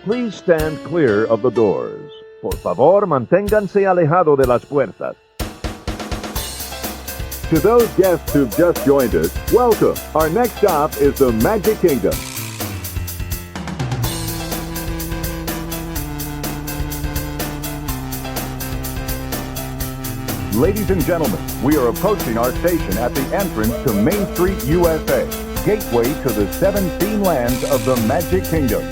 please stand clear of the doors. Por favor, manténganse alejado de las puertas. To those guests who've just joined us, welcome. Our next stop is the Magic Kingdom. Ladies and gentlemen, we are approaching our station at the entrance to Main Street, USA, gateway to the 7 lands of the Magic Kingdom.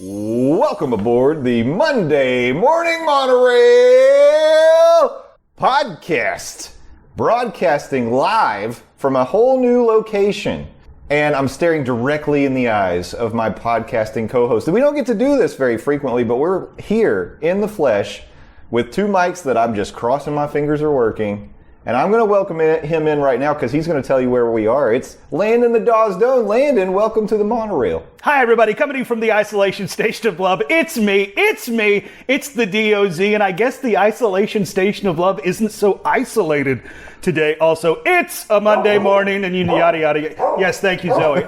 Welcome aboard the Monday Morning Monorail podcast, broadcasting live from a whole new location. And I'm staring directly in the eyes of my podcasting co-host. And we don't get to do this very frequently, but we're here in the flesh with two mics that I'm just crossing my fingers are working. And I'm going to welcome him in right now because he's going to tell you where we are. It's Landon the Dawes Doan. Landon, welcome to the monorail. Hi, everybody. Coming to you from the isolation station of love. It's me. It's the DOZ. And I guess the isolation station of love isn't so isolated today. Also, it's a Monday morning and yada, yada. Yes, thank you, Zoe.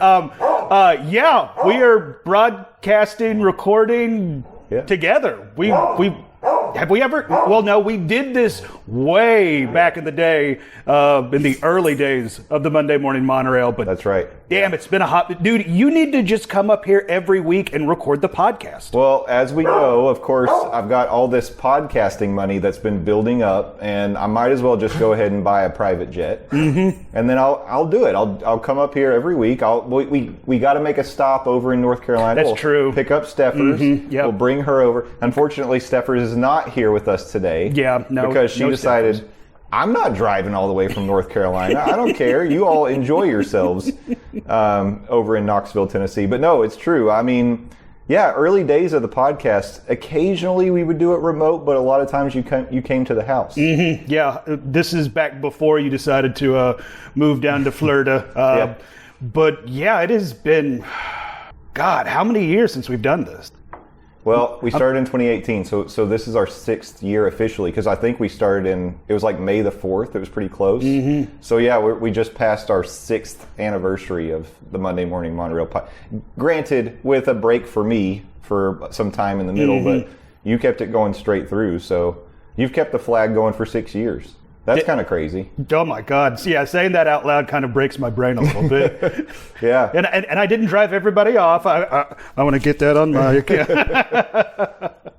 We are broadcasting, recording together. Have we ever? Well, no, we did this way back in the day, in the early days of the Monday Morning Monorail. But that's right. Damn, it's been a hot... Dude, you need to just come up here every week and record the podcast. Well, as we go, of course, I've got all this podcasting money that's been building up, and I might as well just go ahead and buy a private jet. Mm-hmm. And then I'll do it. I'll come up here every week. We got to make a stop over in North Carolina. That's true. Pick up Steffers. Mm-hmm. Yep. We'll bring her over. Unfortunately, Steffers is not here with us today. Yeah, no. Because she decided... Steffers. I'm not driving all the way from North Carolina. I don't care. You all enjoy yourselves over in Knoxville, Tennessee. But no, it's true. I mean, yeah, early days of the podcast, occasionally we would do it remote, but a lot of times you came to the house. Mm-hmm. Yeah, this is back before you decided to move down to Florida. Yeah. But yeah, it has been, God, how many years since we've done this? Well, we started in 2018, so this is our 6th year officially, because I think we started it was like May the 4th, it was pretty close. Mm-hmm. So yeah, we just passed our 6th anniversary of the Monday Morning Monorail Pod. Granted, with a break for me for some time in the middle, but you kept it going straight through, so you've kept the flag going for 6 years. That's kind of crazy. Oh my God! Yeah, saying that out loud kind of breaks my brain a little bit. Yeah, and I didn't drive everybody off. I want to get that on my account.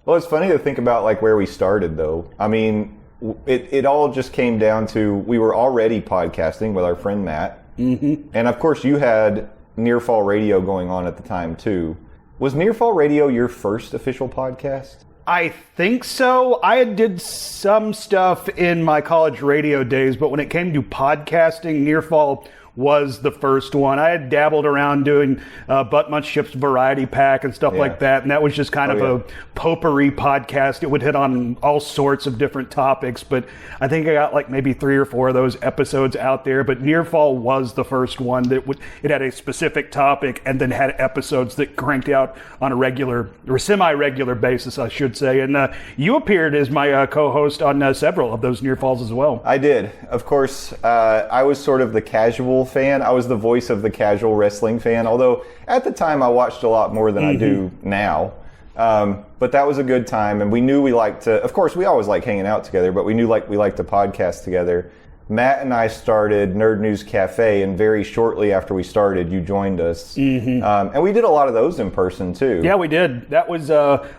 Well, it's funny to think about like where we started, though. I mean, it all just came down to we were already podcasting with our friend Matt, and of course you had Near Fall Radio going on at the time too. Was Near Fall Radio your first official podcast? I think so. I did some stuff in my college radio days, but when it came to podcasting, Near Fall was the first one. I had dabbled around doing Butt Munch Ship's Variety Pack and stuff like that, and that was just kind of a potpourri podcast. It would hit on all sorts of different topics, but I think I got like maybe 3 or 4 of those episodes out there, but Near Fall was the first one that it had a specific topic and then had episodes that cranked out on a regular or semi-regular basis, I should say, and you appeared as my co-host on several of those Near Falls as well. I did. Of course, I was sort of the casual fan. I was the voice of the casual wrestling fan, although at the time I watched a lot more than I do now. But that was a good time, and we knew we liked to, of course we always like hanging out together, but we knew we liked to podcast together. Matt and I started Nerd News Cafe, and very shortly after we started, you joined us. And we did a lot of those in person too. Yeah, we did. That was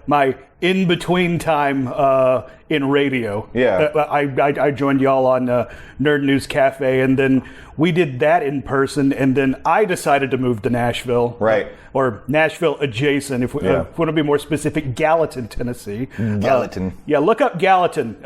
my in-between time in radio. Yeah. I joined y'all on Nerd News Cafe, and then we did that in person, and then I decided to move to Nashville. Right. Or Nashville adjacent, if we want to be more specific, Gallatin, Tennessee. Gallatin. Look up Gallatin.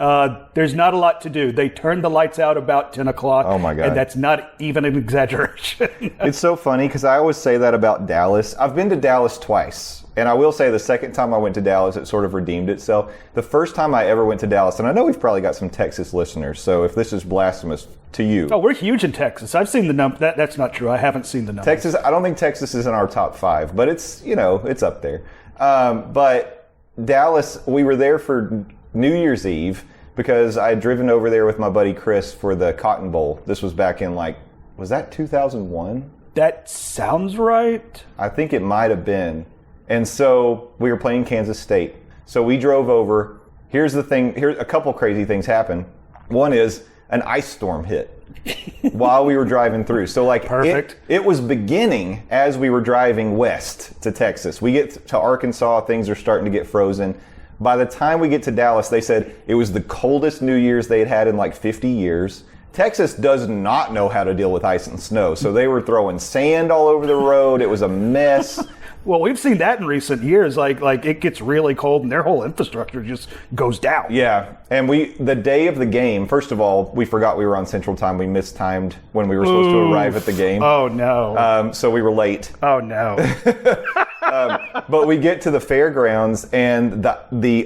There's not a lot to do. They turn the lights out about 10 o'clock. Oh my God. And that's not even an exaggeration. It's so funny because I always say that about Dallas. I've been to Dallas twice. And I will say the second time I went to Dallas, it sort of redeemed itself. The first time I ever went to Dallas, and I know we've probably got some Texas listeners, so if this is blasphemous to you. Oh, we're huge in Texas. I've seen the number. That's not true. I haven't seen the numbers. Texas, I don't think Texas is in our top 5, but it's, it's up there. But Dallas, we were there for New Year's Eve. because I had driven over there with my buddy Chris for the Cotton Bowl. This was back in was that 2001? That sounds right. I think it might have been. And so we were playing Kansas State. So we drove over. Here's the thing. Here's a couple crazy things happened. One is an ice storm hit while we were driving through. So Perfect. It was beginning as we were driving west to Texas. We get to Arkansas, things are starting to get frozen. By the time we get to Dallas, they said it was the coldest New Year's they had in 50 years. Texas does not know how to deal with ice and snow, so they were throwing sand all over the road. It was a mess. Well, we've seen that in recent years. Like it gets really cold and their whole infrastructure just goes down. Yeah, and the day of the game, first of all, we forgot we were on Central Time. We mistimed when we were supposed to arrive at the game. Oh, no. So we were late. Oh, no. But we get to the fairgrounds, and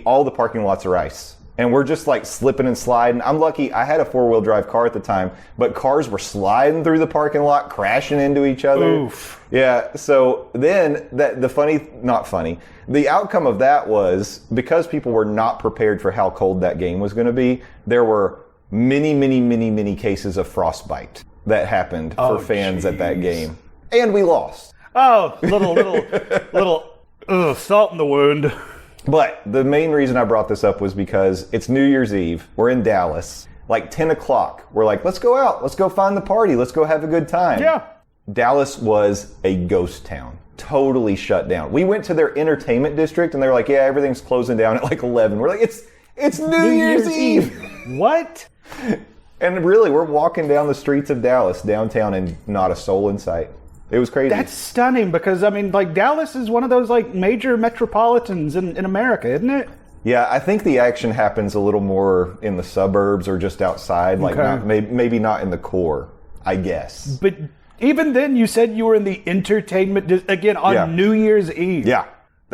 all the parking lots are ice. And we're just slipping and sliding. I'm lucky I had a 4-wheel drive car at the time, but cars were sliding through the parking lot, crashing into each other. Oof. Yeah, so then the outcome of that was, because people were not prepared for how cold that game was going to be, there were many cases of frostbite that happened for fans at that game. And we lost. Oh, little salt in the wound. But the main reason I brought this up was because it's New Year's Eve. We're in Dallas. 10 o'clock. We're let's go out. Let's go find the party. Let's go have a good time. Yeah. Dallas was a ghost town. Totally shut down. We went to their entertainment district, and they were yeah, everything's closing down at 11. We're it's New Year's Eve. What? And really, we're walking down the streets of Dallas, downtown, and not a soul in sight. It was crazy. That's stunning because, Dallas is one of those, major metropolitans in America, isn't it? Yeah, I think the action happens a little more in the suburbs or just outside, maybe not in the core, I guess. But even then, you said you were in the entertainment, again, on New Year's Eve. Yeah,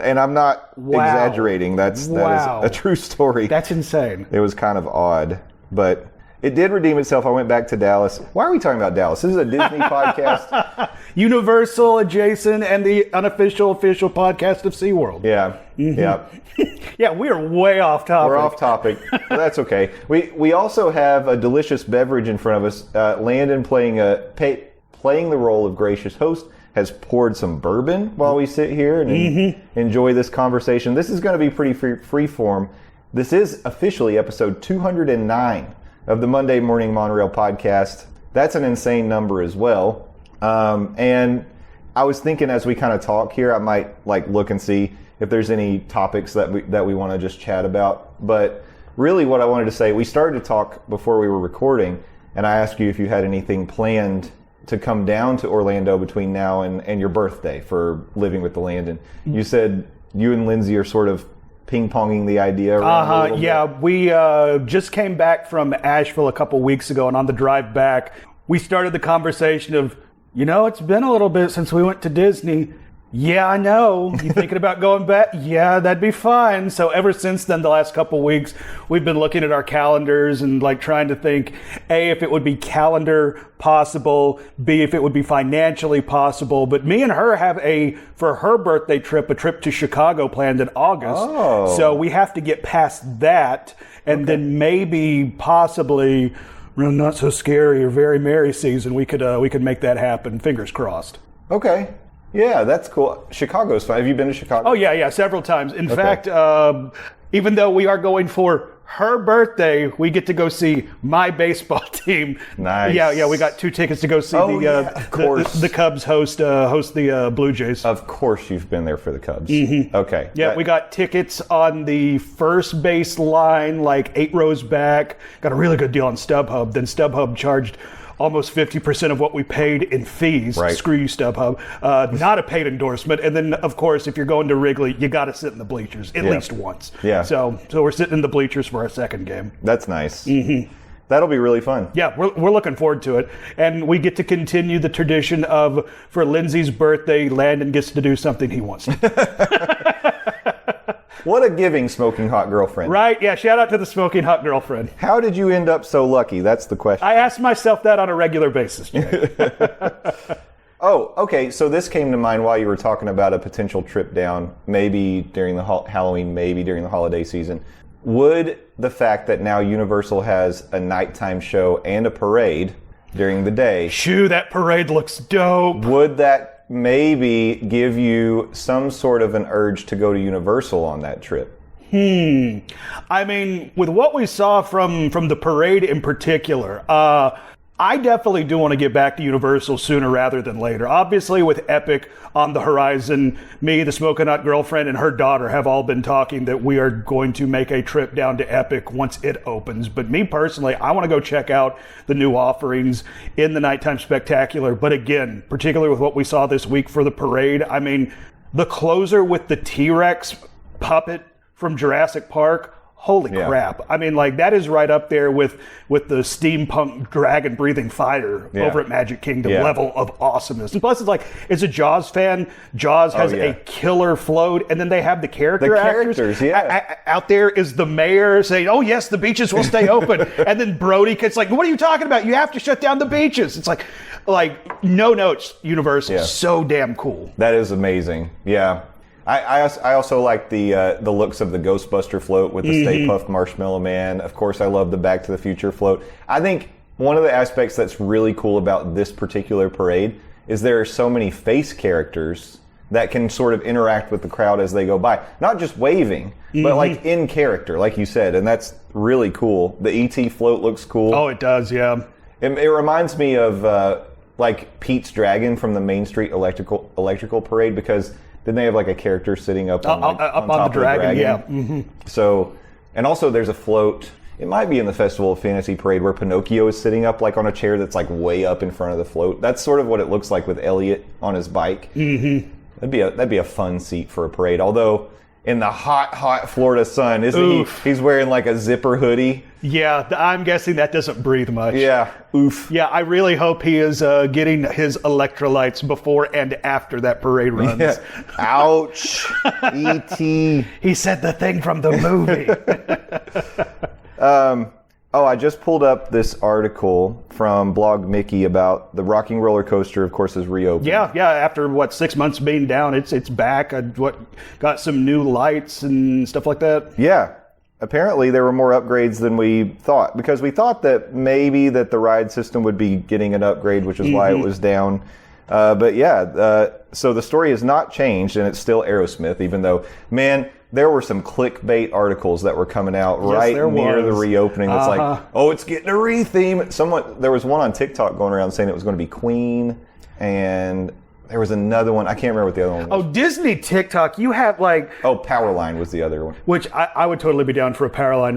and I'm not exaggerating. That is a true story. That's insane. It was kind of odd, but it did redeem itself. I went back to Dallas. Why are we talking about Dallas? This is a Disney podcast. Universal, adjacent, and the official podcast of SeaWorld. Yeah. Mm-hmm. Yeah. Yeah, we are way off topic. We're off topic. But that's okay. We also have a delicious beverage in front of us. Landon, playing the role of gracious host, has poured some bourbon while we sit here and enjoy this conversation. This is going to be pretty free form. This is officially episode 209 of the Monday Morning Monorail podcast. That's an insane number as well. And I was thinking, as we kind of talk here, I might look and see if there's any topics that we want to just chat about. But really what I wanted to say, we started to talk before we were recording, and I asked you if you had anything planned to come down to Orlando between now and your birthday for living with the Landon. You said you and Lindsay are sort of ping-ponging the idea around a little bit. We just came back from Asheville a couple weeks ago, and on the drive back, we started the conversation of, it's been a little bit since we went to Disney. Yeah, I know. You thinking about going back? Yeah, that'd be fine. So ever since then, the last couple weeks, we've been looking at our calendars and trying to think, A, if it would be calendar possible, B, if it would be financially possible. But me and her have for her birthday trip, a trip to Chicago planned in August. Oh. So we have to get past that, and then maybe possibly not so scary or very merry season, we could make that happen. Fingers crossed. Okay. Yeah, that's cool. Chicago's fun. Have you been to Chicago? Oh, yeah, several times. In fact, even though we are going for her birthday, we get to go see my baseball team. Nice. Yeah, we got 2 tickets to go see of course. the Cubs host the Blue Jays. Of course you've been there for the Cubs. Mm-hmm. Okay. Yeah, we got tickets on the first base line, 8 rows back. Got a really good deal on StubHub. Then StubHub charged almost 50% of what we paid in fees. Right. Screw you, StubHub. Not a paid endorsement. And then, of course, if you're going to Wrigley, you got to sit in the bleachers at least once. Yeah. So we're sitting in the bleachers for our second game. That's nice. Mm-hmm. That'll be really fun. Yeah, we're looking forward to it. And we get to continue the tradition of, for Lindsay's birthday, Landon gets to do something he wants to. What a giving smoking hot girlfriend. Right, yeah, shout out to the smoking hot girlfriend. How did you end up so lucky? That's the question. I ask myself that on a regular basis, Jay. Oh, okay, so this came to mind while you were talking about a potential trip down, maybe during the Halloween, maybe during the holiday season. would the fact that now Universal has a nighttime show and a parade during the day, Shoo, that parade looks dope. would that maybe give you some sort of an urge to go to Universal on that trip? I mean, with what we saw from the parade in particular, I definitely do want to get back to Universal sooner rather than later. Obviously, with Epic on the horizon, me, the Smoking Hot girlfriend, and her daughter have all been talking that we are going to make a trip down to Epic once it opens. But me personally, I want to go check out the new offerings in the Nighttime Spectacular. But again, particularly with what we saw this week for the parade, I mean, the closer with the T-Rex puppet from Jurassic Park, holy crap. I mean, like, that is right up there with the steampunk dragon breathing fighter over at Magic Kingdom level of awesomeness. And plus, it's a Jaws fan. Jaws has a killer float, and then they have the characters. Out there is the mayor saying, oh yes, the beaches will stay open. And then Brody gets like, what are you talking about? You have to shut down the beaches. It's like no notes, Universal. So damn cool. That is amazing. Yeah. I also like the looks of the Ghostbuster float with the Stay Puft Marshmallow Man. Of course, I love the Back to the Future float. I think one of the aspects that's really cool about this particular parade is there are so many face characters that can sort of interact with the crowd as they go by. Not just waving, but like in character, like you said, and that's really cool. The E.T. float looks cool. Oh, it does, yeah. It reminds me of like Pete's Dragon from the Main Street Electrical Parade, because didn't they have like a character sitting up on, up on the dragon? Yeah. So, and also there's a float. It might be in the Festival of Fantasy Parade where Pinocchio is sitting up like on a chair that's like way up in front of the float. That's sort of what it looks like with Elliot on his bike. That'd be a fun seat for a parade. Although in the hot Florida sun, he's wearing like a zipper hoodie. Yeah, I'm guessing that doesn't breathe much. Yeah, oof. Yeah, I really hope he is getting his electrolytes before and after that parade runs. Yeah. Ouch, E.T. He said the thing from the movie. I just pulled up this article from Blog Mickey about the Rocking Roller Coaster, of course, is reopened. Yeah. After 6 months being down, it's back. Got some new lights and stuff like that. Yeah. Apparently, there were more upgrades than we thought, because we thought that maybe that the ride system would be getting an upgrade, which is why it was down. But yeah, so the story has not changed, and it's still Aerosmith, even though, man, there were some clickbait articles that were coming out near the reopening. That's like, oh, it's getting a re-theme. There was one on TikTok going around saying it was going to be Queen, and there was another one. I can't remember what the other one was. Oh, Disney TikTok. You have like... Oh, Powerline was the other one. Which I would totally be down for a Powerline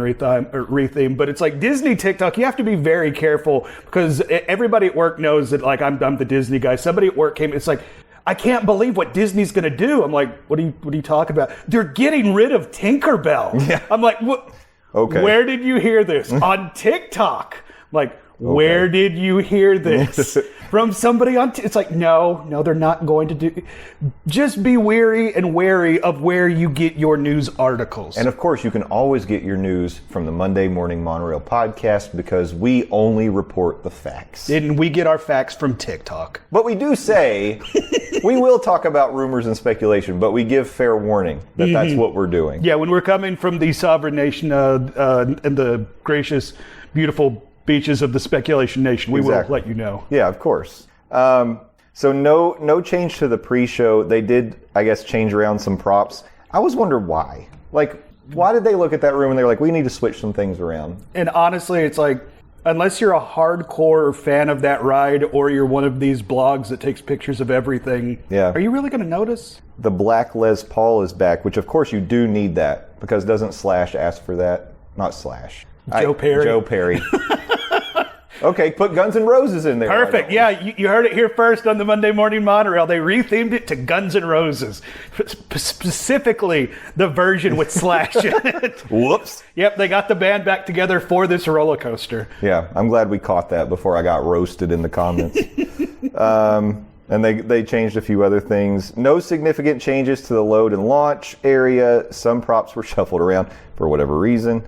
re-theme. But it's like Disney TikTok, you have to be very careful, because everybody at work knows that like I'm the Disney guy. Somebody at work it's like, I can't believe what Disney's going to do. I'm like, what are you talking about? They're getting rid of Tinkerbell. Yeah. I'm like, what? Okay. Where did you hear this? On TikTok. I'm like, where did you hear this? From somebody on it's like, no, they're not going to do. Just be wary of where you get your news articles. And of course, you can always get your news from the Monday Morning Monorail podcast, because we only report the facts. And we get our facts from TikTok. But we do say we will talk about rumors and speculation, but we give fair warning that that's what we're doing. Yeah, when we're coming from the sovereign nation and the gracious, beautiful beaches of the speculation nation, we will let you know. Yeah, of course. So no change to the pre-show. They did, I guess, change around some props. I was wondering why. Like, why did they look at that room and they're like, we need to switch some things around? And honestly, it's like, unless you're a hardcore fan of that ride, or you're one of these blogs that takes pictures of everything, are you really going to notice? The black Les Paul is back, which of course you do need that, because doesn't Slash ask for that? Not Slash. Joe Perry. Okay, put Guns N' Roses in there. Perfect. Yeah, you heard it here first on the Monday Morning Monorail. They rethemed it to Guns N' Roses, specifically the version with Slash in it. Whoops. Yep, they got the band back together for this roller coaster. Yeah, I'm glad we caught that before I got roasted in the comments. And they changed a few other things. No significant changes to the load and launch area. Some props were shuffled around for whatever reason.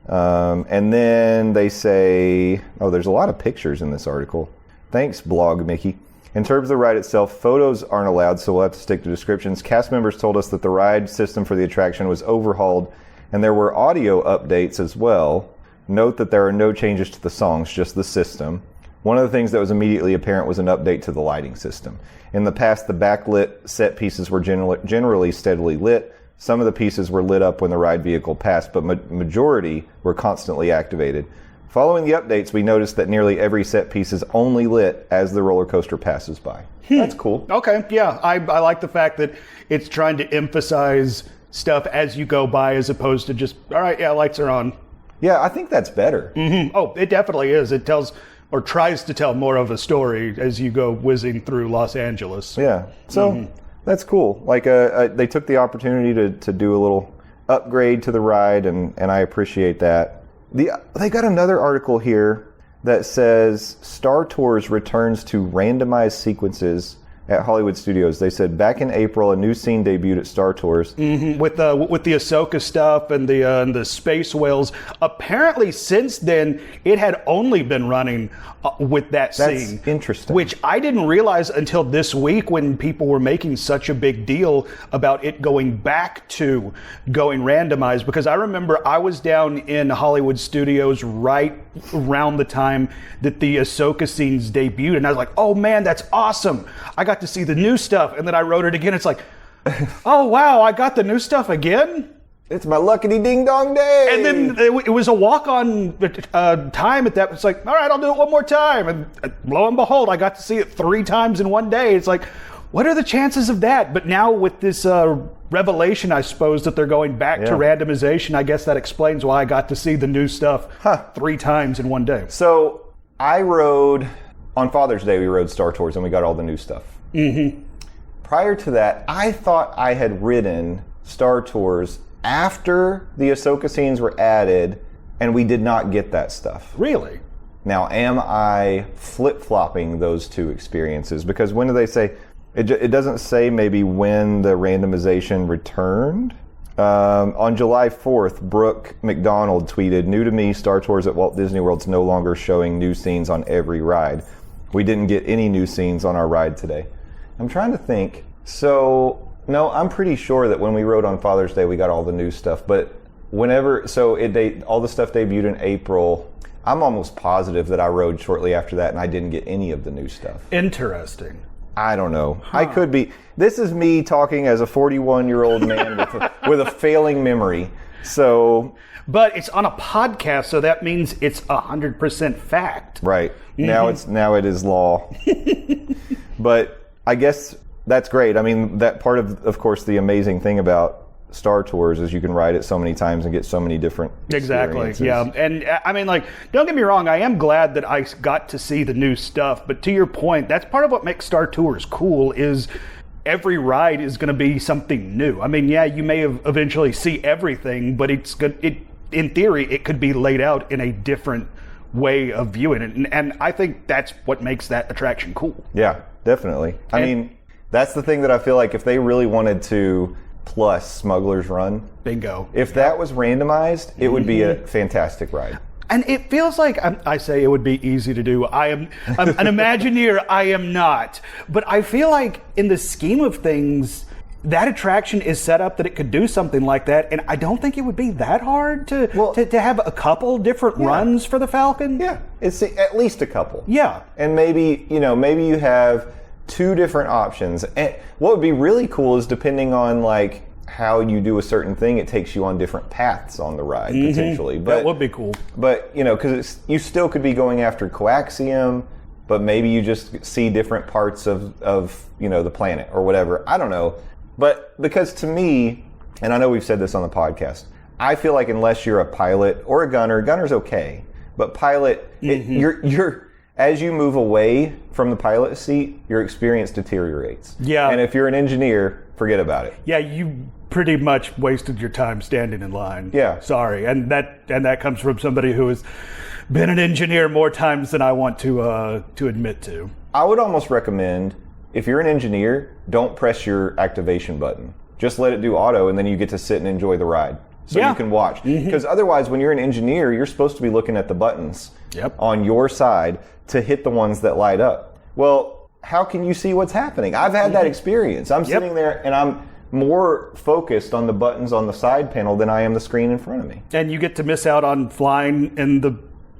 And then they say, there's a lot of pictures in this article. Thanks, Blog Mickey. In terms of the ride itself, photos aren't allowed, so we'll have to stick to descriptions. Cast members told us that the ride system for the attraction was overhauled And there were audio updates as well. Note that there are no changes to the songs, just the system. One of the things that was immediately apparent was an update to the lighting system. In the past, the backlit set pieces were generally steadily lit. Some of the pieces were lit up when the ride vehicle passed, but majority were constantly activated. Following the updates, we noticed that nearly every set piece is only lit as the roller coaster passes by. That's cool. Okay, yeah. I like the fact that it's trying to emphasize stuff as you go by as opposed to just, all right, yeah, lights are on. Yeah, I think that's better. Mm-hmm. Oh, it definitely is. It tells or tries to tell more of a story as you go whizzing through Los Angeles. Yeah, so that's cool. Like they took the opportunity to do a little upgrade to the ride, and I appreciate that. They got another article here that says Star Tours returns to randomized sequences at Hollywood Studios. They said back in April, a new scene debuted at Star Tours. Mm-hmm. With the Ahsoka stuff and the space whales. Apparently, since then, it had only been running with that scene. That's interesting. Which I didn't realize until this week when people were making such a big deal about it going back to going randomized. Because I remember I was down in Hollywood Studios right around the time that the Ahsoka scenes debuted, and I was like, oh man, that's awesome. I got to see the new stuff. And then I wrote it again. It's like, oh wow, I got the new stuff again? It's my luckity ding dong day. And then it was a walk-on time at that. It's like, all right, I'll do it one more time. And lo and behold, I got to see it 3 times in one day. It's like, what are the chances of that? But now with this revelation, I suppose, that they're going back to randomization, I guess that explains why I got to see the new stuff 3 times in one day. So I rode, on Father's Day, we rode Star Tours and we got all the new stuff. Mm-hmm. Prior to that, I thought I had ridden Star Tours after the Ahsoka scenes were added, and we did not get that stuff. Really? Now, am I flip-flopping those two experiences? Because when do they say, it doesn't say maybe when the randomization returned. On July 4th, Brooke McDonald tweeted, "New to me, Star Tours at Walt Disney World's no longer showing new scenes on every ride. We didn't get any new scenes on our ride today." I'm trying to think. So, no, I'm pretty sure that when we rode on Father's Day, we got all the new stuff. But whenever, so all the stuff debuted in April. I'm almost positive that I rode shortly after that and I didn't get any of the new stuff. Interesting. I don't know. I could be. This is me talking as a 41-year-old man with a failing memory. So, but it's on a podcast, so that means it's 100% fact. Right. Mm-hmm. Now it is law. But I guess that's great. I mean, that part of course, the amazing thing about Star Tours is you can ride it so many times and get so many different experiences. Yeah. And I mean, like, don't get me wrong, I am glad that I got to see the new stuff, but to your point, that's part of what makes Star Tours cool is every ride is going to be something new. I mean, yeah, you may eventually see everything, but it's good. In theory, it could be laid out in a different way of viewing it. And I think that's what makes that attraction cool. Yeah, definitely. I mean, that's the thing that I feel like if they really wanted to plus Smuggler's Run. Bingo. If that was randomized, it would be a fantastic ride. And it feels like, I say it would be easy to do. I'm an Imagineer, I am not. But I feel like in the scheme of things, that attraction is set up that it could do something like that. And I don't think it would be that hard to have a couple different runs for the Falcon. Yeah, it's at least a couple. Yeah. And maybe you have 2 different options. And what would be really cool is depending on like how you do a certain thing, it takes you on different paths on the ride potentially. But that would be cool. But because you still could be going after coaxium, but maybe you just see different parts of the planet or whatever. I don't know. But because to me, and I know we've said this on the podcast, I feel like unless you're a pilot or a gunner's okay, but pilot, you're as you move away from the pilot seat, your experience deteriorates. Yeah. And if you're an engineer, forget about it. Yeah, you pretty much wasted your time standing in line. Yeah. Sorry. And that comes from somebody who has been an engineer more times than I want to admit to. I would almost recommend, if you're an engineer, don't press your activation button. Just let it do auto, and then you get to sit and enjoy the ride. So you can watch. Because otherwise, when you're an engineer, you're supposed to be looking at the buttons on your side to hit the ones that light up. Well, how can you see what's happening? I've had that experience. I'm sitting there and more focused on the buttons on the side panel than I am the screen in front of me. And you get to miss out on flying in the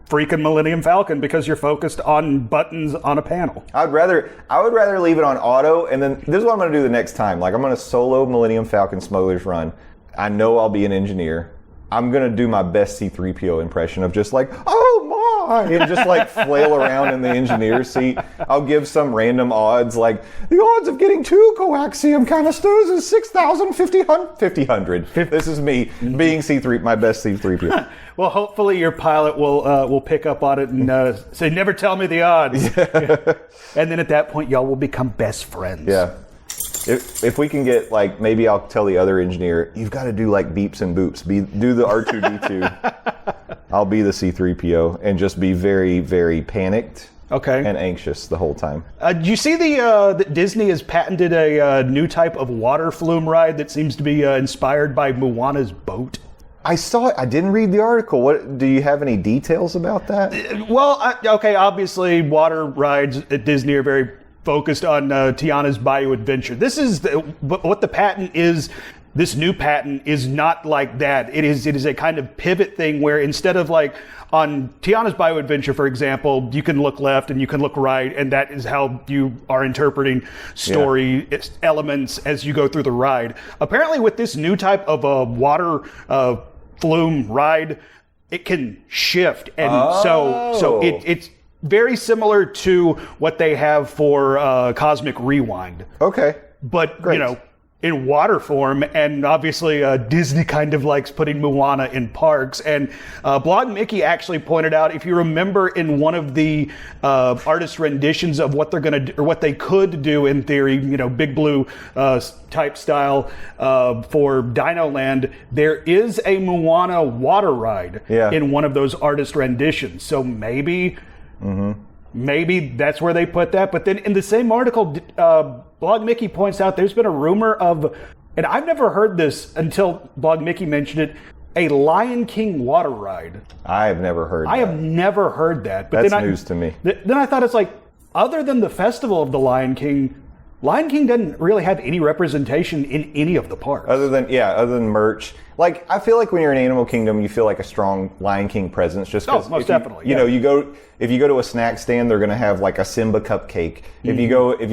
freaking Millennium Falcon because you're focused on buttons on a panel. I would rather leave it on auto, and then this is what I'm going to do the next time. Like, I'm going to solo Millennium Falcon Smugglers Run. I know I'll be an engineer. I'm going to do my best C-3PO impression of just like, oh my, and just like flail around in the engineer's seat. I'll give some random odds, like the odds of getting 2 coaxium canisters is 6,000, 5,000. This is me being my best C-3PO. Well, hopefully your pilot will pick up on it and say, never tell me the odds. Yeah. And then at that point, y'all will become best friends. Yeah. If we can get, like, maybe I'll tell the other engineer, you've got to do like beeps and boops. Do the R2-D2. I'll be the C-3PO and just be very, very panicked. Okay. And anxious the whole time. Do you see that Disney has patented a new type of water flume ride that seems to be inspired by Moana's boat? I saw it. I didn't read the article. What do you have any details about that? Well, okay, obviously water rides at Disney are very focused on Tiana's Bayou Adventure. This is what the patent is. This new patent is not like that. It is a kind of pivot thing where instead of like on Tiana's Bayou Adventure, for example, you can look left and you can look right, and that is how you are interpreting story elements as you go through the ride. Apparently, with this new type of water flume ride, it can shift, and so it's very similar to what they have for Cosmic Rewind. Okay. But, Great. you know, in water form, and obviously Disney kind of likes putting Moana in parks. And Blog Mickey actually pointed out, if you remember in one of the artist renditions of what they're going to do, or what they could do in theory, you know, Big Blue type style for Dino Land, there is a Moana water ride in one of those artist renditions. So maybe that's where they put that. But then in the same article, Blog Mickey points out there's been a rumor of, and I've never heard this until Blog Mickey mentioned it, a Lion King water ride. I have never heard that. I have never heard that. But That's news to me. Then I thought, it's like, other than the Festival of the Lion King doesn't really have any representation in any of the parks. Other than merch. Like, I feel like when you're in Animal Kingdom, you feel like a strong Lion King presence. Just because, most definitely. You know, if you go to a snack stand, they're going to have like a Simba cupcake. If you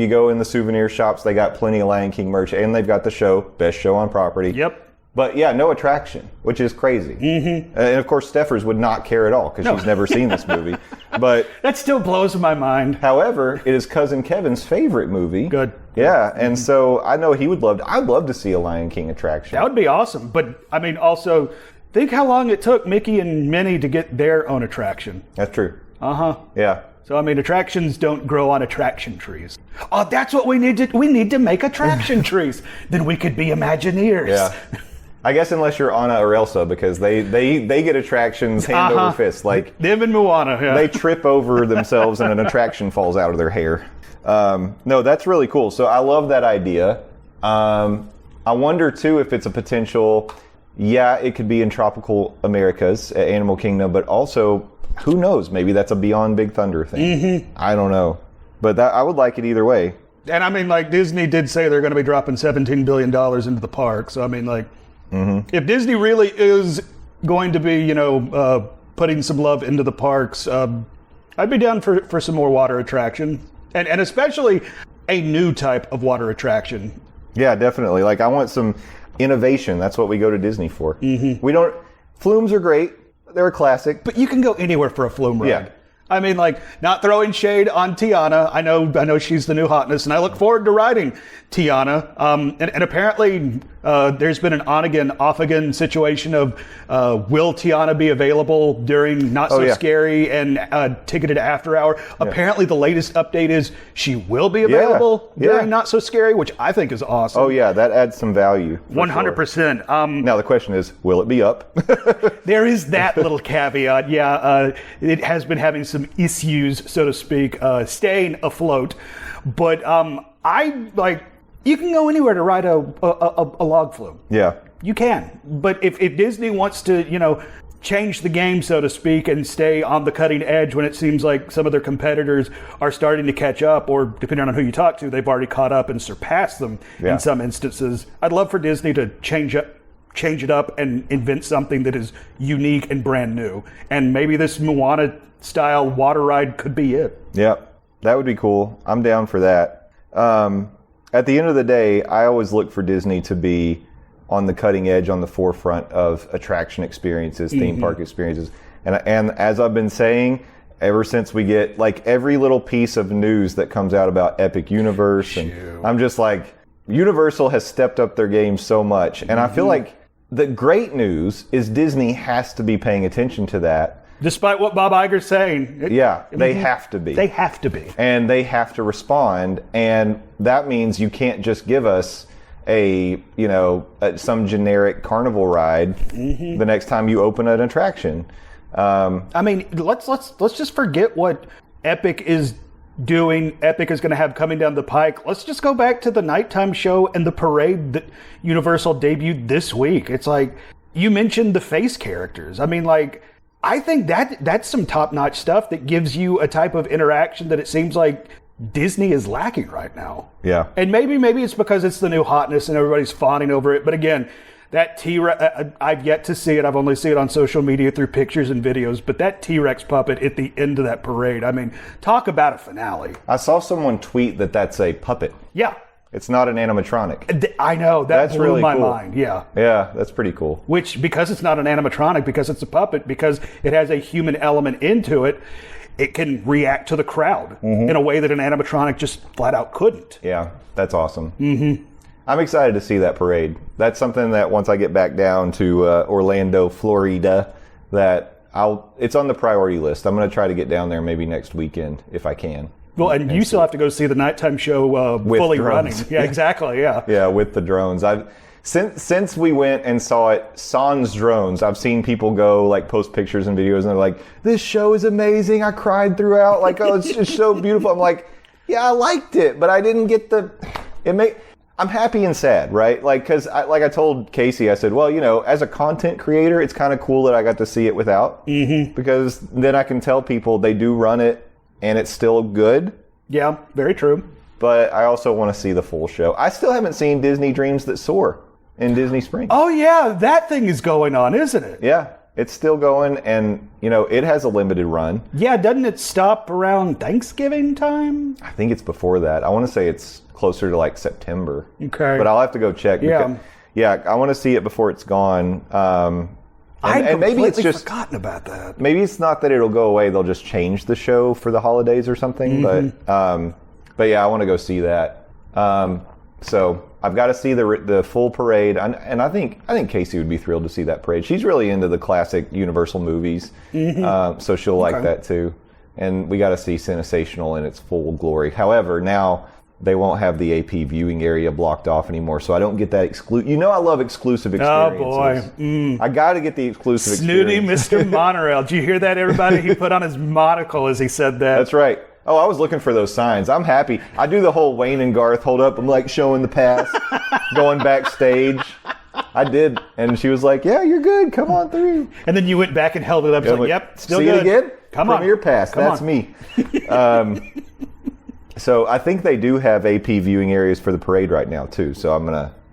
go in the souvenir shops, they got plenty of Lion King merch, and they've got the show, best show on property. Yep. But yeah, no attraction, which is crazy. Mm-hmm. And of course, Steffers would not care at all because she's never seen this movie. But that still blows my mind. However, it is Cousin Kevin's favorite movie. Good. Yeah, and so I know he would love to. I'd love to see a Lion King attraction. That would be awesome. But I mean, also think how long it took Mickey and Minnie to get their own attraction. That's true. Yeah. So I mean, attractions don't grow on attraction trees. Oh, that's what we need to. We need to make attraction trees. Then we could be Imagineers. Yeah. I guess unless you're Anna or Elsa, because they get attractions hand over fist. Like them and Moana, they trip over themselves and an attraction falls out of their hair. No, that's really cool. So I love that idea. I wonder too if it's a potential. Yeah, it could be in tropical Americas at Animal Kingdom, but also who knows? Maybe that's a Beyond Big Thunder thing. Mm-hmm. I don't know, but I would like it either way. And I mean, like Disney did say they're going to be dropping $17 billion into the park. So I mean, like. Mm-hmm. If Disney really is going to be, you know, putting some love into the parks, I'd be down for some more water attraction, and especially a new type of water attraction. Yeah, definitely. Like I want some innovation. That's what we go to Disney for. Mm-hmm. Flumes are great. They're a classic. But you can go anywhere for a flume ride. Yeah. I mean, like, not throwing shade on Tiana. I know she's the new hotness, and I look forward to riding Tiana. And apparently, there's been an on-again, off-again situation of will Tiana be available during Not So Scary and ticketed after hour. Yeah. Apparently, the latest update is she will be available during Not So Scary, which I think is awesome. Oh, yeah, that adds some value. 100%. Sure. Now, the question is, will it be up? There is that little caveat. Yeah, it has been having some issues, so to speak, staying afloat. But you can go anywhere to ride a log flume. Yeah. You can. But if Disney wants to, you know, change the game, so to speak, and stay on the cutting edge when it seems like some of their competitors are starting to catch up, or depending on who you talk to, they've already caught up and surpassed them in some instances. I'd love for Disney to change it up and invent something that is unique and brand new. And maybe this Moana-style water ride could be it. Yep, that would be cool. I'm down for that. At the end of the day, I always look for Disney to be on the cutting edge, on the forefront of attraction experiences, theme park experiences. And as I've been saying, ever since we get like every little piece of news that comes out about Epic Universe, and I'm just like, Universal has stepped up their game so much. And I feel like the great news is Disney has to be paying attention to that. Despite what Bob Iger's saying. They have to be. They have to be. And they have to respond. And that means you can't just give us some generic carnival ride the next time you open an attraction. I mean, let's just forget what Epic is doing. Epic is going to have coming down the pike. Let's just go back to the nighttime show and the parade that Universal debuted this week. It's like, you mentioned the face characters. I mean, like, I think that's some top-notch stuff that gives you a type of interaction that it seems like Disney is lacking right now. Yeah. And maybe it's because it's the new hotness and everybody's fawning over it. But again, that T-Rex, I've yet to see it. I've only seen it on social media through pictures and videos. But that T-Rex puppet at the end of that parade, I mean, talk about a finale. I saw someone tweet that that's a puppet. Yeah. It's not an animatronic. I know. That's blew really my cool. mind. Yeah. Yeah, that's pretty cool. Which, because it's not an animatronic, because it's a puppet, because it has a human element into it, it can react to the crowd in a way that an animatronic just flat out couldn't. Yeah, that's awesome. I'm excited to see that parade. That's something that once I get back down to Orlando, Florida, it's on the priority list. I'm going to try to get down there maybe next weekend if I can. Well, and you still have to go see the nighttime show fully drones. running. Yeah, exactly. Yeah. Yeah, with the drones. Since we went and saw it, Sans Drones, I've seen people go like post pictures and videos and they're like, this show is amazing. I cried throughout. Like, oh, it's just so beautiful. I'm like, yeah, I liked it, but I didn't get I'm happy and sad, right? Like, cause I told Casey, I said, well, as a content creator, it's kind of cool that I got to see it without, because then I can tell people they do run it and it's still good. Yeah, very true. But I also want to see the full show. I still haven't seen Disney Dreams That Soar in Disney Springs. Oh yeah, that thing is going on, isn't it? Yeah, it's still going, and it has a limited run. Yeah, doesn't it stop around Thanksgiving time? I think it's before that. I want to say it's closer to like September. Okay. But I'll have to go check. Yeah. I want to see it before it's gone. I'd maybe it's just forgotten about that. Maybe it's not that it'll go away. They'll just change the show for the holidays or something. But yeah, I want to go see that. So I've got to see the full parade, and I think Casey would be thrilled to see that parade. She's really into the classic Universal movies, so she'll like that too. And we got to see Sensational in its full glory. However, now they won't have the AP viewing area blocked off anymore, so I don't get that exclusive. I love exclusive experiences. Oh boy, I got to get the exclusive Snooty experience. Mr. Monorail. Did you hear that, everybody? He put on his monocle as he said that. That's right. Oh, I was looking for those signs. I'm happy. I do the whole Wayne and Garth hold up. I'm like showing the pass, going backstage. I did, and she was like, "Yeah, you're good. Come on through." And then you went back and held it up. Like, "Yep, still see good." it again? Come on, Premier pass. That's me. So I think they do have AP viewing areas for the parade right now too. So I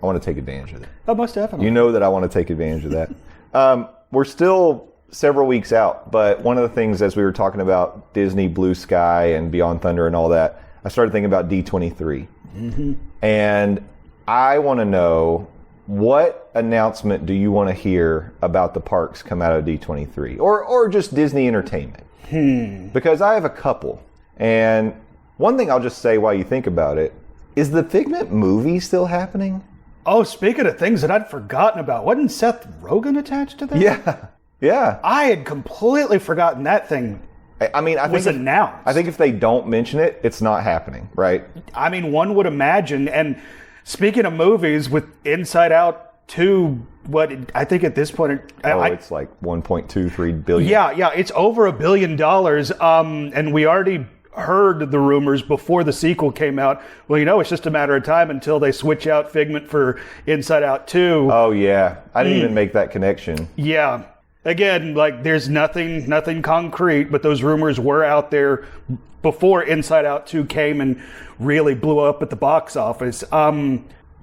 want to take advantage of that. Oh, most definitely. You know that I want to take advantage of that. We're still several weeks out, but one of the things, as we were talking about Disney Blue Sky and Beyond Thunder and all that, I started thinking about D23. And I want to know, what announcement do you want to hear about the parks come out of D23? Or just Disney Entertainment? Because I have a couple. And one thing I'll just say while you think about it, is the Figment movie still happening? Oh, speaking of things that I'd forgotten about, wasn't Seth Rogen attached to that? Yeah. I had completely forgotten that thing. I mean, I was think announced. I think if they don't mention it, it's not happening, right? I mean, one would imagine. And speaking of movies, with Inside Out 2, I think at this point, it's like 1.23 billion. Yeah, it's over $1 billion. And we already heard the rumors before the sequel came out. Well, it's just a matter of time until they switch out Figment for Inside Out 2. Oh yeah, I didn't even make that connection. Yeah. Again, like there's nothing concrete, but those rumors were out there before Inside Out 2 came and really blew up at the box office.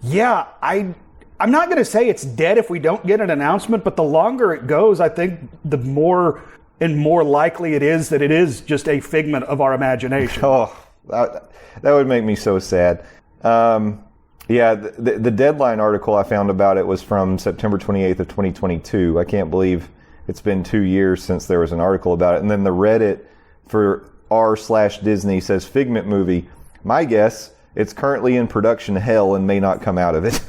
Yeah, I'm not going to say it's dead if we don't get an announcement, but the longer it goes, I think the more and more likely it is that it is just a figment of our imagination. Oh, that would make me so sad. Yeah, the Deadline article I found about it was from September 28th of 2022. I can't believe it's been 2 years since there was an article about it. And then the Reddit for r/Disney says Figment movie. My guess, it's currently in production hell and may not come out of it.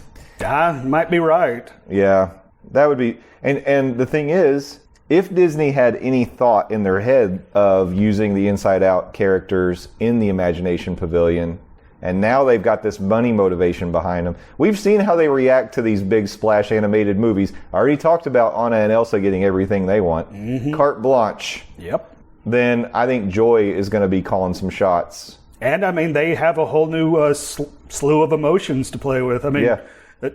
Might be right. Yeah, that would be. And the thing is, if Disney had any thought in their head of using the Inside Out characters in the Imagination Pavilion, and now they've got this money motivation behind them. We've seen how they react to these big splash animated movies. I already talked about Anna and Elsa getting everything they want. Mm-hmm. Carte blanche. Yep. Then I think Joy is going to be calling some shots. And, I mean, they have a whole new slew of emotions to play with. I mean, yeah.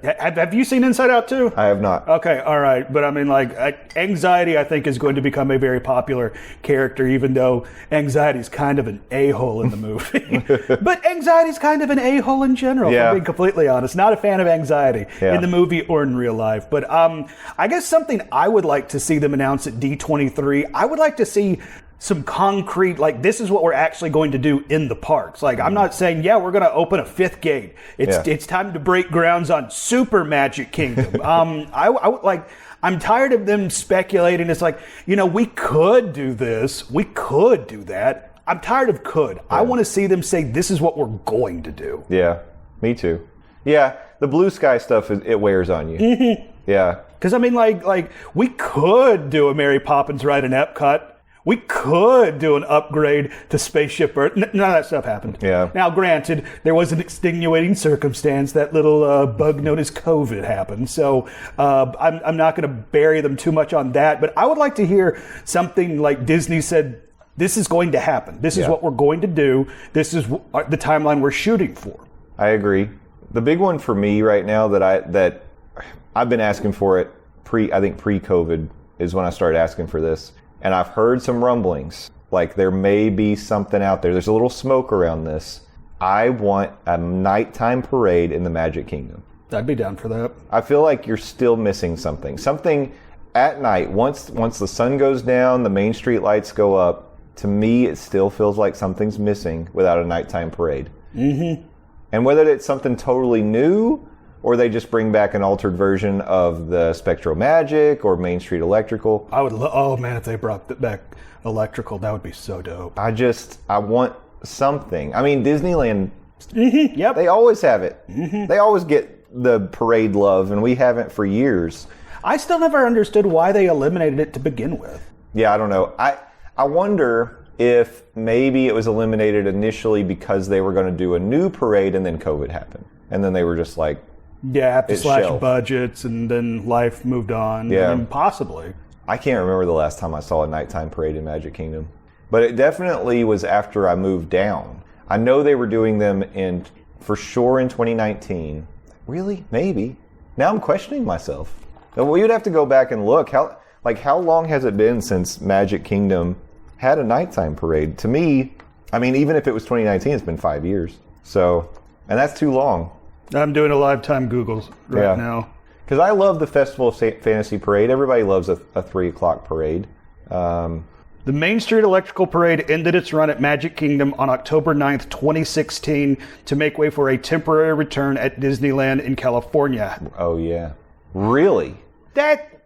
Have you seen Inside Out 2? I have not. Okay, all right. But I mean, like, anxiety, I think, is going to become a very popular character, even though anxiety is kind of an a-hole in the movie. But anxiety is kind of an a-hole in general, if I'm being completely honest. Not a fan of anxiety in the movie or in real life. But I guess something I would like to see them announce at D23, I would like to see some concrete, like, this is what we're actually going to do in the parks. Like, I'm not saying, we're going to open a fifth gate. It's time to break grounds on Super Magic Kingdom. I'm tired of them speculating. It's like, we could do this. We could do that. I'm tired of could. I want to see them say, this is what we're going to do. Yeah, me too. Yeah, the blue sky stuff, it wears on you. Mm-hmm. Yeah. Because, I mean, like, we could do a Mary Poppins ride in Epcot. We could do an upgrade to Spaceship Earth. None of that stuff happened. Yeah. Now, granted, there was an extenuating circumstance. That little bug known as COVID happened. So I'm not going to bury them too much on that. But I would like to hear something like Disney said, this is going to happen. This is what we're going to do. This is the timeline we're shooting for. I agree. The big one for me right now that I've been asking for it pre-COVID is when I started asking for this. And I've heard some rumblings, like there may be something out there. There's a little smoke around this. I want a nighttime parade in the Magic Kingdom. I'd be down for that. I feel like you're still missing something. Something at night, once the sun goes down, the Main Street lights go up, to me it still feels like something's missing without a nighttime parade. Mm-hmm. And whether it's something totally new, or they just bring back an altered version of the Spectro Magic or Main Street Electrical. I would oh man, if they brought back Electrical, that would be so dope. I want something. I mean, Disneyland, yep. They always have it. Mm-hmm. They always get the parade love, and we haven't for years. I still never understood why they eliminated it to begin with. Yeah, I don't know. I wonder if maybe it was eliminated initially because they were going to do a new parade and then COVID happened. And then they were just like, have to slash budgets, and then life moved on. Yeah. I mean, possibly. I can't remember the last time I saw a nighttime parade in Magic Kingdom. But it definitely was after I moved down. I know they were doing them for sure in 2019. Really? Maybe. Now I'm questioning myself. Well, you'd have to go back and look. How long has it been since Magic Kingdom had a nighttime parade? To me, I mean, even if it was 2019, it's been 5 years. So, and that's too long. I'm doing a lifetime Googles right now. Because I love the Festival of Fantasy Parade. Everybody loves a 3 o'clock parade. The Main Street Electrical Parade ended its run at Magic Kingdom on October 9th, 2016, to make way for a temporary return at Disneyland in California. Oh, yeah. Really?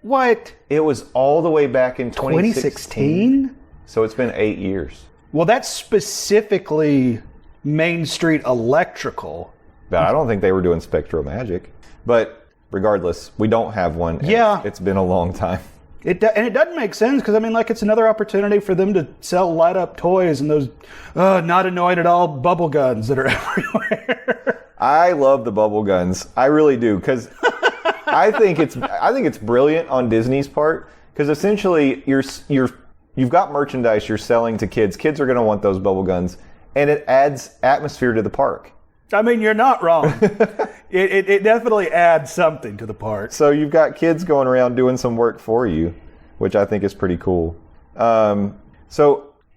What? It was all the way back in 2016? So it's been 8 years. Well, that's specifically Main Street Electrical. But I don't think they were doing Spectro Magic. But regardless, we don't have one. Yeah. It's been a long time. And it doesn't make sense because, I mean, like, it's another opportunity for them to sell light-up toys and those not annoying at all bubble guns that are everywhere. I love the bubble guns. I really do, because I think it's brilliant on Disney's part, because essentially you've got merchandise you're selling to kids. Kids are going to want those bubble guns, and it adds atmosphere to the park. I mean, you're not wrong. It definitely adds something to the park. So you've got kids going around doing some work for you. which I think is pretty cool.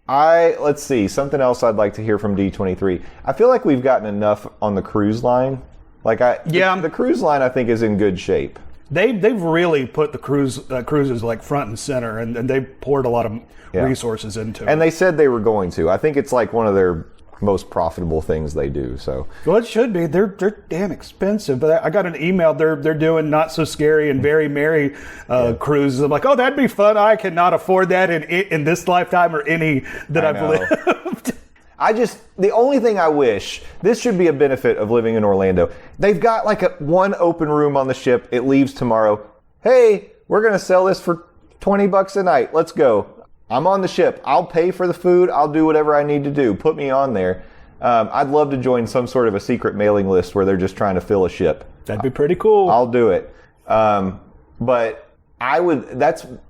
Let's see, something else I'd like to hear from D23. I feel like we've gotten enough on the cruise line. The cruise line I think is in good shape. They've really put the cruises like front and center, and they've poured a lot of resources into it. And they said they were going to. I think it's like one of their most profitable things they do. So well, it should be. They're damn expensive. But I got an email. They're doing Not So Scary and Very Merry cruises. I'm like, oh, that'd be fun. I cannot afford that in this lifetime or any that I've lived. The only thing I wish, this should be a benefit of living in Orlando. They've got like one open room on the ship. It leaves tomorrow. Hey, we're going to sell this for $20 a night. Let's go. I'm on the ship. I'll pay for the food. I'll do whatever I need to do. Put me on there. I'd love to join some sort of a secret mailing list where they're just trying to fill a ship. That'd be pretty cool. I'll do it. But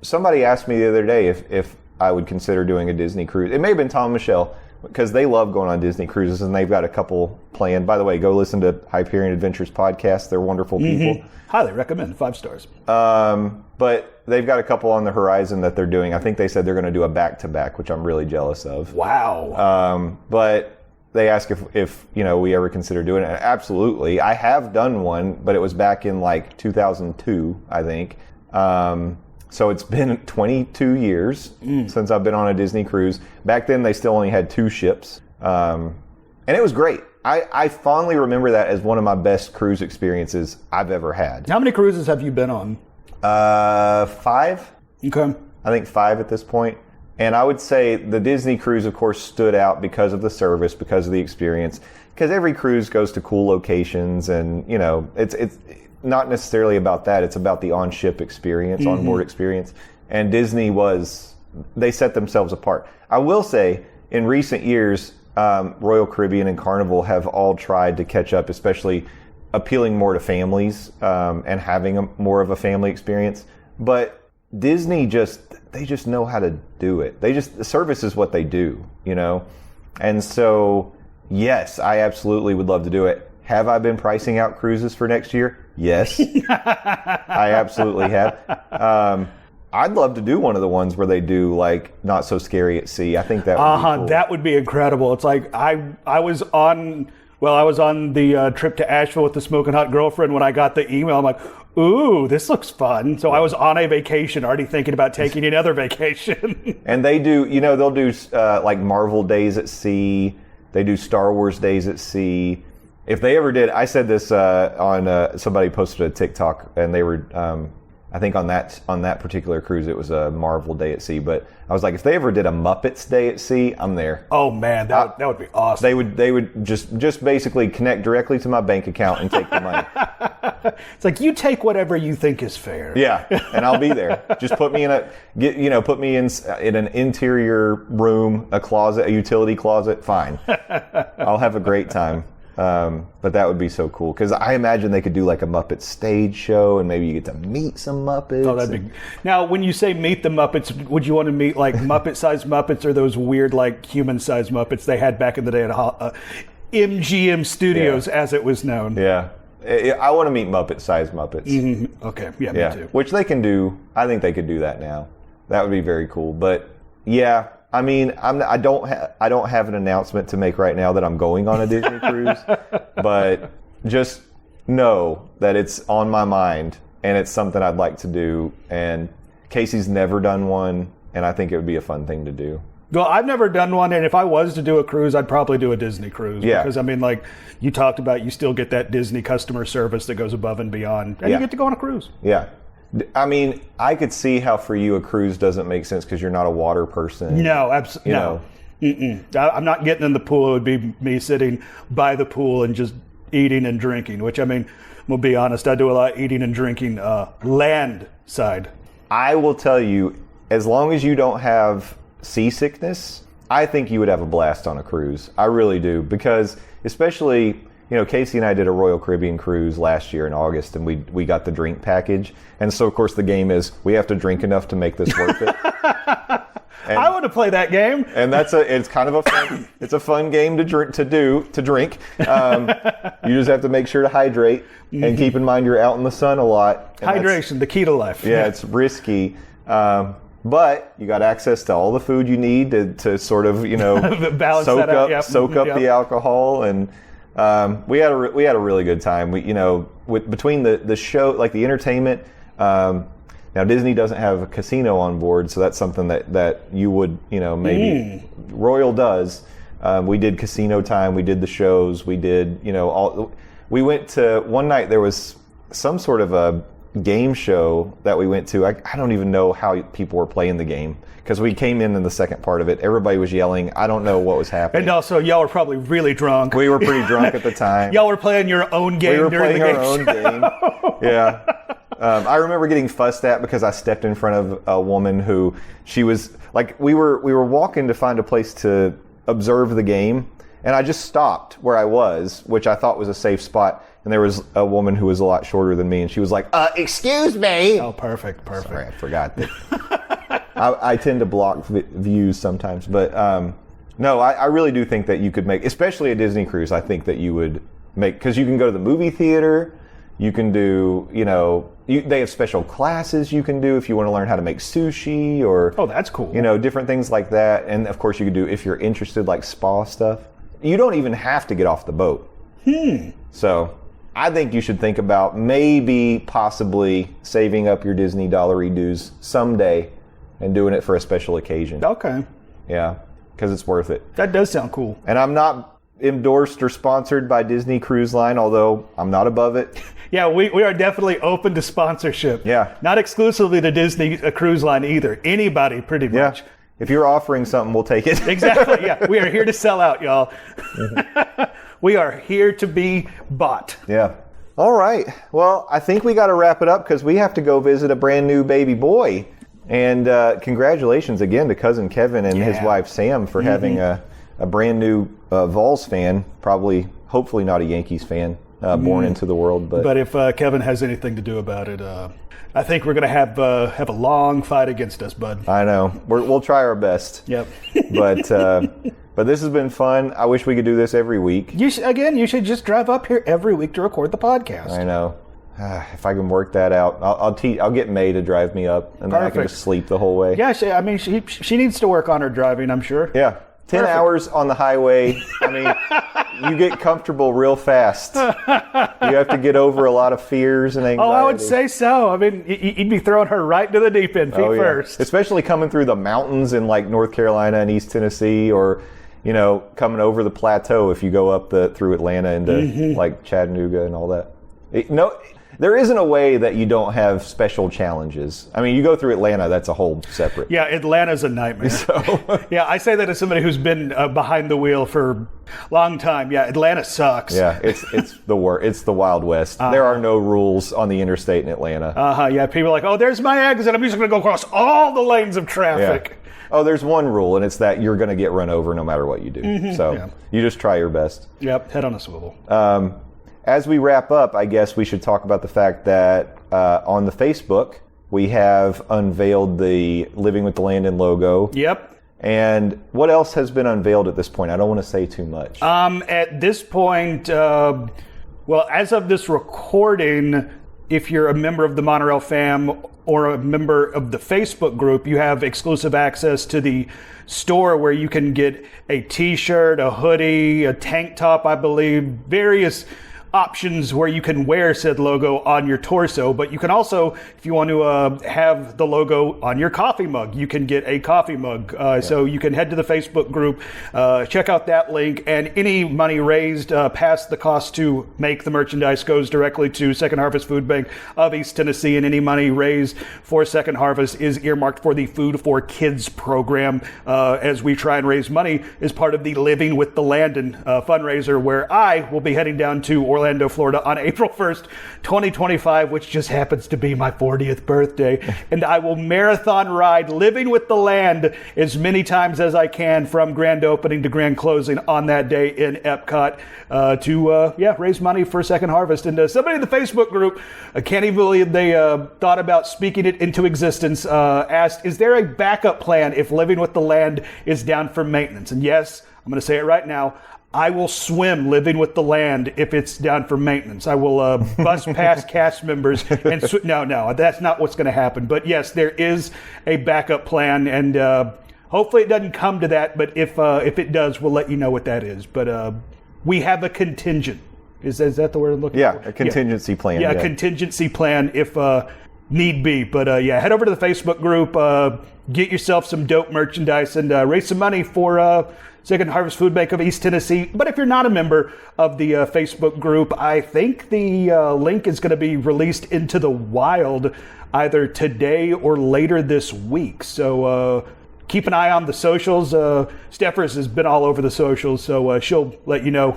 somebody asked me the other day if I would consider doing a Disney cruise. It may have been Tom and Michelle, because they love going on Disney cruises, and they've got a couple planned. By the way, go listen to Hyperion Adventures podcast. They're wonderful people. Highly recommend. 5 stars. But they've got a couple on the horizon that they're doing. I think they said they're going to do a back-to-back, which I'm really jealous of. Wow. But they asked if we ever consider doing it. Absolutely. I have done one, but it was back in like 2002, I think. So it's been 22 years since I've been on a Disney cruise. Back then, they still only had 2 ships. And it was great. I fondly remember that as one of my best cruise experiences I've ever had. How many cruises have you been on? 5. Okay. I think 5 at this point. And I would say the Disney cruise, of course, stood out because of the service, because of the experience. Because every cruise goes to cool locations, and, it's not necessarily about that. It's about the on-ship experience, on-board experience. And Disney they set themselves apart. I will say, in recent years, Royal Caribbean and Carnival have all tried to catch up, especially appealing more to families and having more of a family experience. But Disney they just know how to do it. The service is what they do, And so, yes, I absolutely would love to do it. Have I been pricing out cruises for next year? Yes, I absolutely have. I'd love to do one of the ones where they do like Not So Scary at Sea. I think that would be cool. That would be incredible. It's like I was on the trip to Asheville with the Smoking Hot Girlfriend when I got the email. I'm like, ooh, this looks fun. So I was on a vacation, already thinking about taking another vacation. And they do, they'll do like Marvel Days at Sea. They do Star Wars Days at Sea. If they ever did, I said this on somebody posted a TikTok, and they were, I think on that particular cruise, it was a Marvel Day at Sea. But I was like, if they ever did a Muppets Day at Sea, I'm there. Oh man, that would be awesome. They would just basically connect directly to my bank account and take the money. It's like, you take whatever you think is fair. Yeah, and I'll be there. Just put me in in an interior room, a closet, a utility closet. Fine, I'll have a great time. But that would be so cool, because I imagine they could do like a Muppet stage show, and maybe you get to meet some Muppets. Oh, that'd be. Now, when you say meet the Muppets, would you want to meet like Muppet-sized Muppets, or those weird like human-sized Muppets they had back in the day at MGM Studios, as it was known? Yeah, I want to meet Muppet-sized Muppets. Mm-hmm. Okay, yeah, me too. Which they can do. I think they could do that now. That would be very cool. But yeah. I mean, I don't have an announcement to make right now that I'm going on a Disney cruise, but just know that it's on my mind, and it's something I'd like to do. And Casey's never done one, and I think it would be a fun thing to do. Well, I've never done one, and if I was to do a cruise, I'd probably do a Disney cruise. Yeah. Because, I mean, like you talked about, you still get that Disney customer service that goes above and beyond, and you get to go on a cruise. Yeah. I mean, I could see how for you a cruise doesn't make sense because you're not a water person. No, absolutely. No. I'm not getting in the pool. It would be me sitting by the pool and just eating and drinking, which, I mean, we'll be honest, I do a lot of eating and drinking land side. I will tell you, as long as you don't have seasickness, I think you would have a blast on a cruise. I really do, because especially... Casey and I did a Royal Caribbean cruise last year in August, and we got the drink package. And so, of course, the game is we have to drink enough to make this worth it. I want to play that game. And it's kind of a fun game to drink. You just have to make sure to hydrate and keep in mind you're out in the sun a lot. Hydration, the key to life. Yeah, it's risky. But you got access to all the food you need to sort of, balance that out. Yep. Soak up the alcohol, and we had a really good time. Between the show, like the entertainment. Now Disney doesn't have a casino on board, so that's something that you would maybe Royal does. We did casino time. We did the shows. We did all. We went to one night. There was some sort of a game show that we went to. I don't even know how people were playing the game because we came in the second part of it. Everybody was yelling. I don't know what was happening. And also, y'all were probably really drunk. We were pretty drunk at the time. Y'all were playing your own game. We were during playing the our game own game. Yeah. I remember getting fussed at because I stepped in front of a woman who she was like, we were walking to find a place to observe the game, and I just stopped where I was, which I thought was a safe spot. And there was a woman who was a lot shorter than me, and she was like, excuse me. Oh, perfect. Sorry, I forgot that. I tend to block views sometimes, but no, I really do think that you could make, especially a Disney cruise, I think that you would make, because you can go to the movie theater, you can do, they have special classes you can do if you want to learn how to make sushi or... Oh, that's cool. Different things like that. And of course you could do, if you're interested, like spa stuff. You don't even have to get off the boat. So I think you should think about maybe possibly saving up your Disney dollary dues someday and doing it for a special occasion. Okay. Yeah, because it's worth it. That does sound cool. And I'm not endorsed or sponsored by Disney Cruise Line, although I'm not above it. Yeah, we are definitely open to sponsorship. Yeah. Not exclusively to Disney Cruise Line either. Anybody, pretty much. Yeah. If you're offering something, we'll take it. Exactly, yeah. We are here to sell out, y'all. We are here to be bought. Yeah. All right. Well, I think we got to wrap it up because we have to go visit a brand new baby boy. And congratulations again to cousin Kevin and his wife Sam for having a brand new Vols fan, hopefully not a Yankees fan, born into the world. But if Kevin has anything to do about it, I think we're going to have a long fight against us, bud. I know. We'll try our best. Yep. But this has been fun. I wish we could do this every week. You should just drive up here every week to record the podcast. I know. If I can work that out, I'll get May to drive me up, and then I can just sleep the whole way. Yeah, she needs to work on her driving, I'm sure. Yeah. 10 hours on the highway. I mean, you get comfortable real fast. You have to get over a lot of fears and anxiety. Oh, I would say so. I mean, you'd be throwing her right into the deep end, feet first. Especially coming through the mountains in like North Carolina and East Tennessee, or coming over the plateau if you go up through Atlanta into like Chattanooga and all that. There isn't a way that you don't have special challenges. I mean, you go through Atlanta, that's a whole separate. Yeah, Atlanta's a nightmare. Yeah, I say that as somebody who's been behind the wheel for a long time. Yeah, Atlanta sucks. Yeah, it's the Wild West. There are no rules on the interstate in Atlanta. Yeah, people are like, oh, there's my exit. I'm just going to go across all the lanes of traffic. Yeah. Oh, there's one rule, and it's that you're going to get run over no matter what you do. You just try your best. Yep, head on a swivel. As we wrap up, I guess we should talk about the fact that on the Facebook, we have unveiled the Living with the Landon logo. Yep. And what else has been unveiled at this point? I don't want to say too much. At this point, as of this recording, if you're a member of the Monorail fam or a member of the Facebook group, you have exclusive access to the store where you can get a t-shirt, a hoodie, a tank top, I believe, various options where you can wear said logo on your torso. But you can also, if you want to have the logo on your coffee mug, you can get a coffee mug. So you can head to the Facebook group, check out that link, and any money raised past the cost to make the merchandise goes directly to Second Harvest Food Bank of East Tennessee, and any money raised for Second Harvest is earmarked for the Food for Kids program, as we try and raise money as part of the Living with the Landon fundraiser, where I will be heading down to Orlando, Florida on April 1st, 2025, which just happens to be my 40th birthday. And I will marathon ride Living with the Land as many times as I can from grand opening to grand closing on that day in Epcot to raise money for Second Harvest. And somebody in the Facebook group, I can't even believe they thought about speaking it into existence, asked, is there a backup plan if Living with the Land is down for maintenance? And yes, I'm going to say it right now, I will swim living with the land if it's down for maintenance. I will bus past cast members and no, that's not what's going to happen. But yes, there is a backup plan, and hopefully it doesn't come to that. But if it does, we'll let you know what that is. But we have a contingent. Is that the word I'm looking for? A contingency plan. Yeah, a contingency plan if need be. But head over to the Facebook group, get yourself some dope merchandise, and raise some money for Second Harvest Food Bank of East Tennessee. But if you're not a member of the Facebook group, I think the link is going to be released into the wild either today or later this week. So keep an eye on the socials. Steffers has been all over the socials, so she'll let you know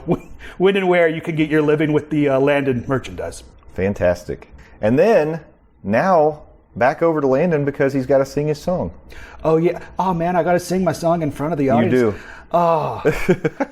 when and where you can get your living with the Landon merchandise. Fantastic. And then now back over to Landon because he's got to sing his song. Oh, yeah. Oh, man, I got to sing my song in front of the audience. You do. Oh,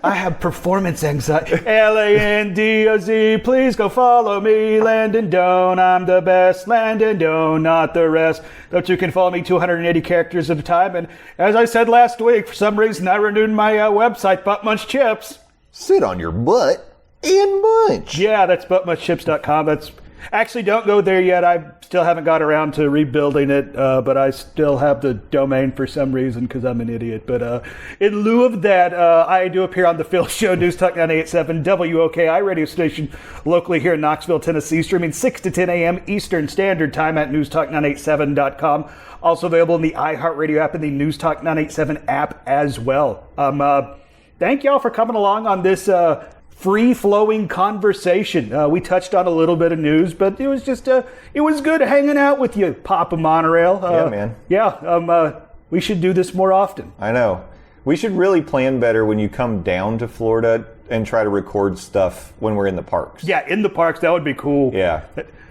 I have performance anxiety. Landoz, please go follow me. Landon Doan, I'm the best. Landon Doan, not the rest. Though you can follow me 280 characters at a time. And as I said last week, for some reason I renewed my website, Butt Munch Chips. Sit on your butt and munch. Yeah, that's buttmunchchips.com. That's actually, don't go there yet. I still haven't got around to rebuilding it, but I still have the domain for some reason because I'm an idiot. But in lieu of that, I do appear on the Phil Show, News Talk 987, WOKI radio station locally here in Knoxville, Tennessee, streaming 6 to 10 a.m. Eastern Standard Time at newstalk987.com. Also available in the iHeartRadio app and the News Talk 987 app as well. Thank y'all for coming along on this free-flowing conversation. We touched on a little bit of news, but it was just it was good hanging out with you, Papa Monorail. Yeah, man. Yeah, we should do this more often. I know. We should really plan better when you come down to Florida and try to record stuff when we're in the parks. Yeah, in the parks, that would be cool. Yeah.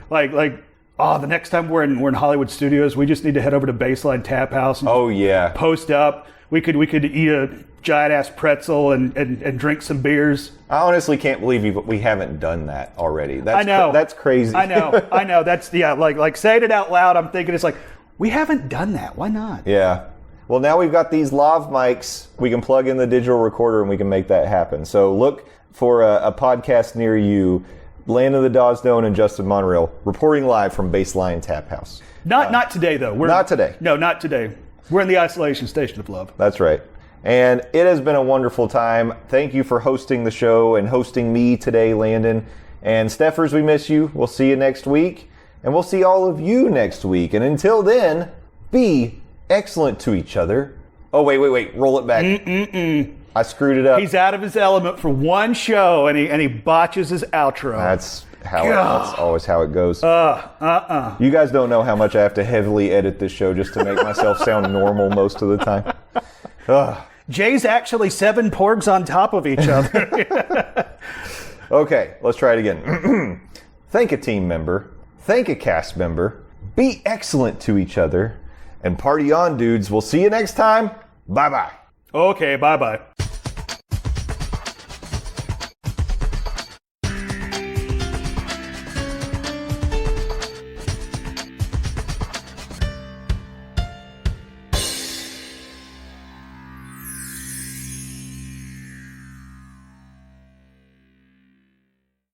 Like the next time we're in Hollywood Studios, we just need to head over to Baseline Tap House and post up. We could eat a giant ass pretzel and drink some beers. I honestly can't believe we haven't done that already. I know. That's crazy. I know. That's like saying it out loud, I'm thinking it's like, we haven't done that. Why not? Yeah. Well, now we've got these lav mics. We can plug in the digital recorder and we can make that happen. So look for a podcast near you. Landon the Dawsdone and Justin Monorail reporting live from Baseline Tap House. Not today, though. Not today. No, not today. We're in the isolation station of love. That's right. And it has been a wonderful time. Thank you for hosting the show and hosting me today, Landon. And Steffers, we miss you. We'll see you next week. And we'll see all of you next week. And until then, be excellent to each other. Oh, wait. Roll it back. I screwed it up. He's out of his element for one show, and he botches his outro. That's always how it goes. You guys don't know how much I have to heavily edit this show just to make myself sound normal most of the time. Jay's actually 7 porgs on top of each other. Okay, let's try it again. Thank a team member. Thank a cast member. Be excellent to each other. And party on, dudes. We'll see you next time. Bye-bye. Okay, bye-bye.